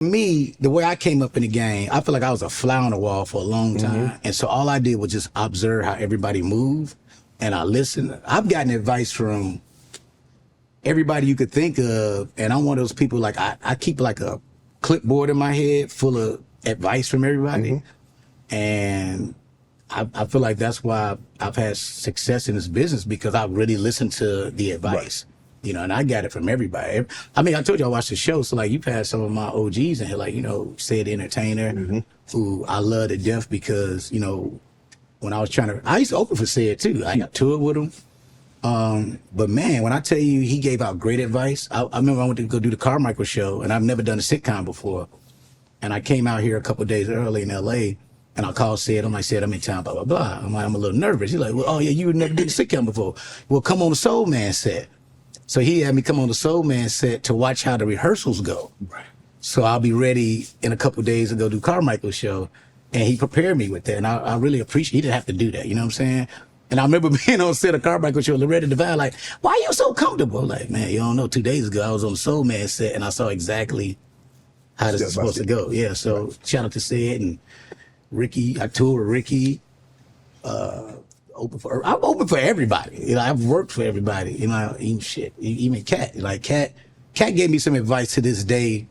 Me, the way I came up in the game, I feel like I was a fly on the wall for a long time. And so all I did was just observe how everybody moved and I listened. I've gotten advice from everybody you could think of. And I'm one of those people, like, I keep like a clipboard in my head full of advice from everybody. And I feel like that's why I've had success in this business, because I really listened to the advice. You know, and I got it from everybody. I mean, I told you I watched the show, so like you've had some of my OGs in here, like, you know, Sid Entertainer, who I love to death because, you know, when I used to open for Sid too. I got toured with him. But man, when I tell you he gave out great advice, I remember I went to go do the Carmichael show, and I've never done a sitcom before. And I came out here a couple of days early in LA, and I called Sid. I'm like, Sid, I'm in town, blah, blah, blah. I'm like, I'm a little nervous. He's like, well, oh yeah, you never did a sitcom before. Well, come on the Soul Man set. So he had me come on the Soul Man set to watch how the rehearsals go. Right. So I'll be ready in a couple of days to go do Carmichael's show. And he prepared me with that. And I really appreciate, he didn't have to do that, you know what I'm saying? And I remember being on set of Carmichael's show, Loretta Devine, like, why are you so comfortable? Like, man, you don't know, 2 days ago I was on the Soul Man set and I saw exactly how this is supposed to go. Yeah, so shout out to Sid and Ricky. I toured with Ricky. I'm open for everybody. You know, I've worked for everybody. You know, even Cat. Like Cat gave me some advice to this day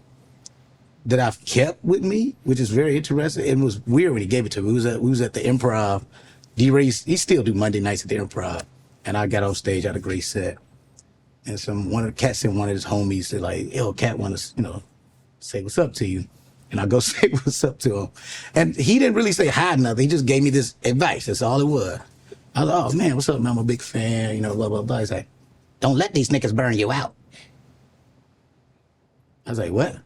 that I've kept with me, which is very interesting. It was weird when he gave it to me. We was at the Improv. D-Ray, he still do Monday nights at the Improv, and I got off stage, had a great set. And one of the Cat sent one of his homies said, like, yo, Cat want to, you know, say what's up to you. And I go say what's up to him. And he didn't really say hi or nothing. He just gave me this advice. That's all it was. I was like, oh man, what's up, man? I'm a big fan, you know, blah, blah, blah. He's like, don't let these niggas burn you out. I was like, what?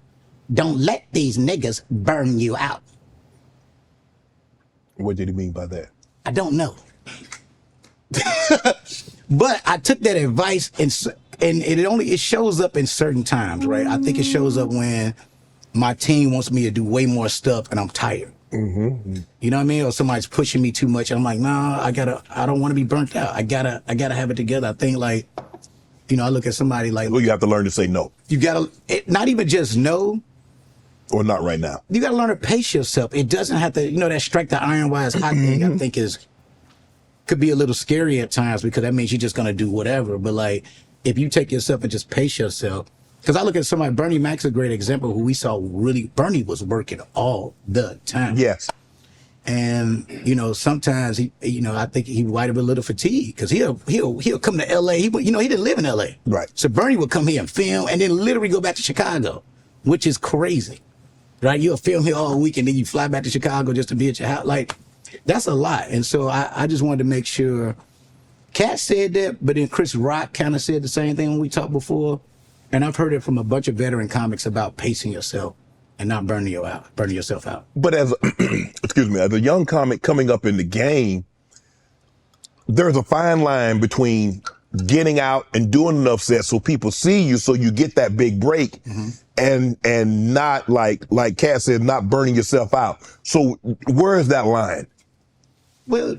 Don't let these niggas burn you out. What did he mean by that? I don't know. But I took that advice and it shows up in certain times, right? I think it shows up when my team wants me to do way more stuff and I'm tired. You know what I mean? Or somebody's pushing me too much. And I'm like, nah, I don't want to be burnt out. I gotta have it together. I think, like, you know, I look at somebody like, well, you have to learn to say no. You gotta, not even just no. Or not right now. You gotta learn to pace yourself. It doesn't have to, you know, that strike the iron while it's hot thing, I think could be a little scary at times, because that means you're just gonna do whatever. But like, if you take yourself and just pace yourself, because I look at somebody, Bernie Mac's a great example, who we saw really, Bernie was working all the time. Yes. And, you know, sometimes he, you know, I think he might have a little fatigue, because he'll come to LA. He didn't live in LA. Right. So Bernie would come here and film and then literally go back to Chicago, which is crazy, right? You'll film here all week and then you fly back to Chicago just to be at your house. Like, that's a lot. And so I just wanted to make sure. Cat said that, but then Chris Rock kind of said the same thing when we talked before. And I've heard it from a bunch of veteran comics about pacing yourself and not burning yourself out. But as a young comic coming up in the game, there's a fine line between getting out and doing enough sets so people see you, so you get that big break, and not like Kat said, not burning yourself out. So where is that line? Well,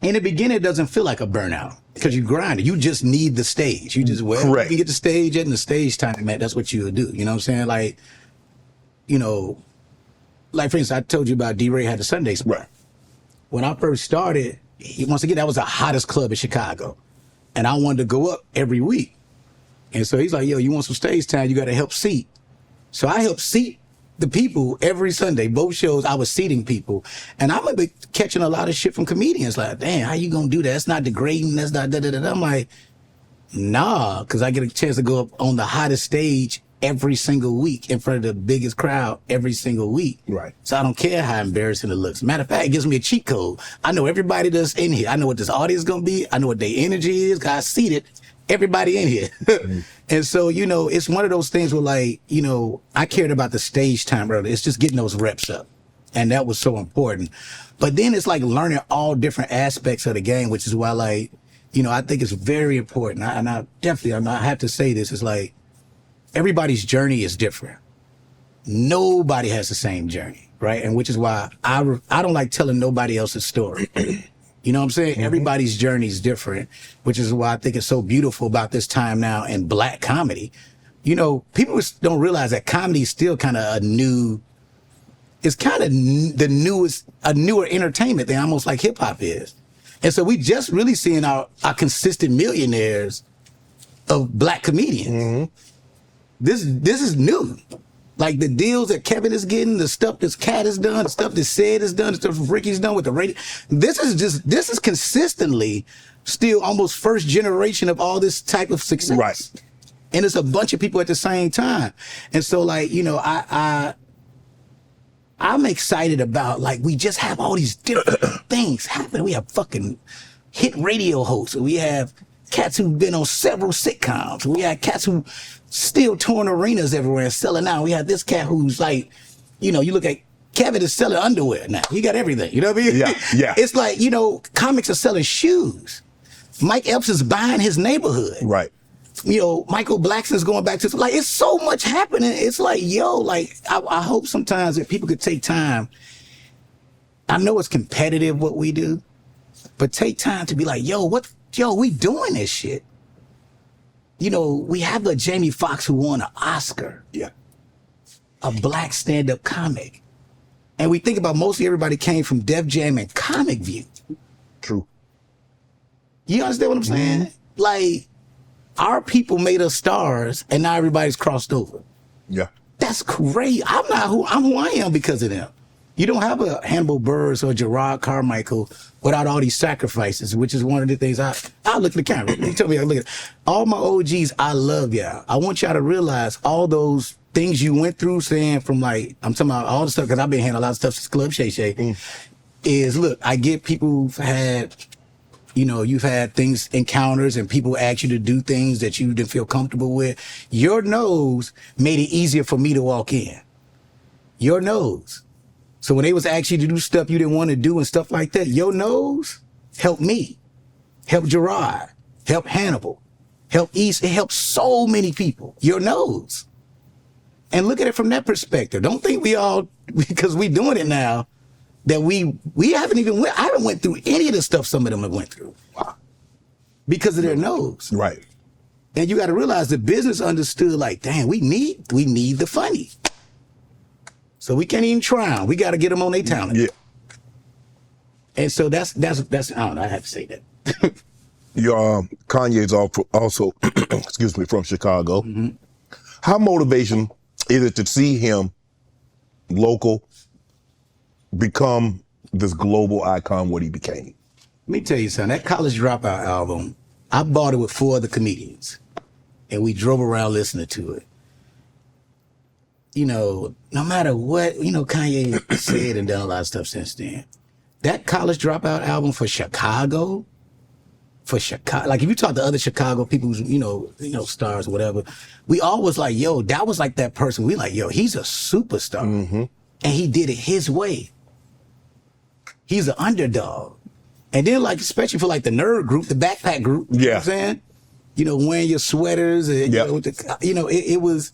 in the beginning, it doesn't feel like a burnout because you grind it. You just need the stage. You just, Correct. You get the stage and the stage time, man, that's what you would do. You know what I'm saying? Like, you know, like for instance, I told you about D-Ray had the Sunday spot. Right. When I first started, once again, that was the hottest club in Chicago. And I wanted to go up every week. And so he's like, yo, you want some stage time? You got to help seat. So I helped seat the people every Sunday. Both shows, I was seating people. And I remember catching a lot of shit from comedians like, damn, how you going to do that? That's not degrading. That's not da-da-da-da. I'm like, nah, because I get a chance to go up on the hottest stage every single week in front of the biggest crowd every single week. Right. So I don't care how embarrassing it looks. Matter of fact, it gives me a cheat code. I know everybody that's in here. I know what this audience is going to be. I know what their energy is. I seated everybody in here. And so, you know, it's one of those things where, like, you know, I cared about the stage time earlier. It's just getting those reps up. And that was so important. But then it's like learning all different aspects of the game, which is why, like, you know, I think it's very important. I have to say this. It's like, everybody's journey is different. Nobody has the same journey, right? And which is why I don't like telling nobody else's story. You know what I'm saying? Everybody's journey is different, which is why I think it's so beautiful about this time now in Black comedy, You know, people don't realize that comedy is still kind of it's kind of a newer entertainment than almost like hip hop is. And so we just really seeing our consistent millionaires of black comedians. This is new. Like the deals that Kevin is getting, the stuff that Cat has done, the stuff that Sid has done, the stuff Ricky's done with the radio. This is consistently still almost first generation of all this type of success. Right. And it's a bunch of people at the same time. And so like, you know, I'm excited about, like, we just have all these different things happening. We have fucking hit radio hosts. We have cats who've been on several sitcoms. We have cats who still touring arenas everywhere and selling out. We have this cat who's like, you know, you look at Kevin is selling underwear now. He got everything. You know what I mean? Yeah, yeah. It's like, you know, comics are selling shoes. Mike Epps is buying his neighborhood. Right. You know, Michael Blackson's going back to, like, it's so much happening. It's like, yo, like, I hope sometimes that people could take time. I know it's competitive what we do, but take time to be like, yo, we doing this shit. You know, we have a Jamie Foxx who won an Oscar. Yeah. A black stand-up comic. And we think about mostly everybody came from Def Jam and Comic View. True. You understand what I'm saying? Like, our people made us stars, and now everybody's crossed over. Yeah. That's great. I'm who I am because of them. You don't have a Hannibal Buress or Gerard Carmichael without all these sacrifices, which is one of the things I look at the camera. You tell me, I look at all my OGs. I love y'all. I want y'all to realize all those things you went through, saying from, like, I'm talking about all the stuff, because I've been handling a lot of stuff since Club Shay Shay, is, look, I get people who've had, you know, you've had encounters and people ask you to do things that you didn't feel comfortable with. Your nose made it easier for me to walk in. Your nose. So when they was asking you to do stuff you didn't want to do and stuff like that, your nose helped me, helped Gerard, helped Hannibal, helped East. It helped so many people. Your nose. And look at it from that perspective. Don't think we all, because we doing it now, that we haven't even I haven't went through any of the stuff some of them have went through. Wow. Because of their nose. Right. And you got to realize the business understood, like, damn, we need the funny. So we can't even try them. We got to get them on their talent. Yeah. And so that's I don't know, I have to say that. Your Kanye's also excuse me, from Chicago. How motivation is it to see him local become this global icon what he became? Let me tell you something. That College Dropout album, I bought it with 4 other comedians, and we drove around listening to it. You know, no matter what, you know, Kanye said and done a lot of stuff since then. That College Dropout album for Chicago, like if you talk to other Chicago people, who's, you know, stars or whatever, we always like, yo, that was like that person. We like, yo, he's a superstar, and he did it his way. He's an underdog. And then, like, especially for, like, the nerd group, the backpack group, you know what I'm saying? You know, wearing your sweaters, and, it was,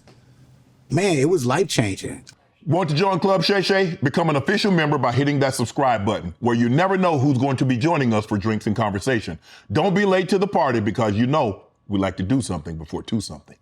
man, it was life-changing. Want to join Club Shay Shay? Become an official member by hitting that subscribe button, where you never know who's going to be joining us for drinks and conversation. Don't be late to the party, because you know we like to do something before 2 something.